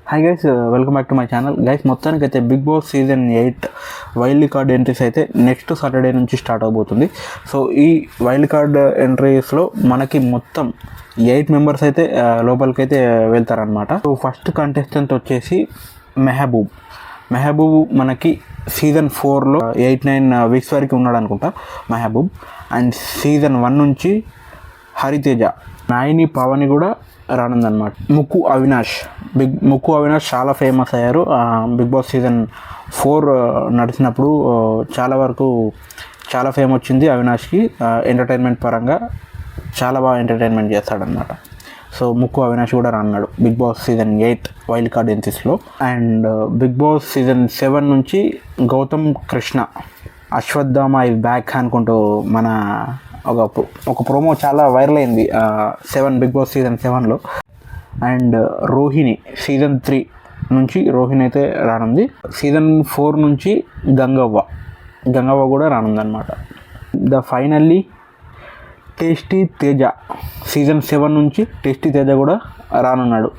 Hi guys, welcome back to my channel. Guys, మొత్తానికైతే Bigg Boss season 8 wild card entries అయితే next Saturday నుంచి start అవబోతుంది. So ఈ wild card ఎంట్రీస్లో మనకి మొత్తం 8 మెంబర్స్ అయితే లోపలికైతే వెళ్తారనమాట. సో ఫస్ట్ కంటెస్టెంట్ వచ్చేసి మెహబూబ్ మనకి సీజన్ 4లో 8-9 వీక్స్ వరకు ఉన్నాడు అనుకుంటా మెహబూబ్. అండ్ సీజన్ 1 నుంచి హరితేజ, నాయిని, పవని కూడా రానుందనమాట. ముక్కు అవినాష్ చాలా ఫేమస్ అయ్యారు బిగ్ బాస్ సీజన్ 4 నడిచినప్పుడు. చాలా ఫేమ్ వచ్చింది అవినాష్కి. ఎంటర్టైన్మెంట్ పరంగా చాలా బాగా ఎంటర్టైన్మెంట్ చేస్తాడనమాట. సో ముక్కు అవినాష్ కూడా రాన్నాడు Bigg Boss season 8 wild card ఎంట్రీస్లో. అండ్ బిగ్ బాస్ సీజన్ 7 నుంచి గౌతమ్ కృష్ణ, అశ్వత్థామ ఇస్ బ్యాక్ అనుకుంటూ మన ఒక ప్రోమో చాలా వైరల్ అయింది బిగ్ బాస్ సీజన్ 7లో. అండ్ రోహిణి సీజన్ 3 నుంచి అయితే రానుంది. సీజన్ 4 నుంచి గంగవ్వ కూడా రానుందన్నమాట. ఫైనల్లీ టేస్టీ తేజ సీజన్ 7 నుంచి టేస్టీ తేజ కూడా రానున్నాడు.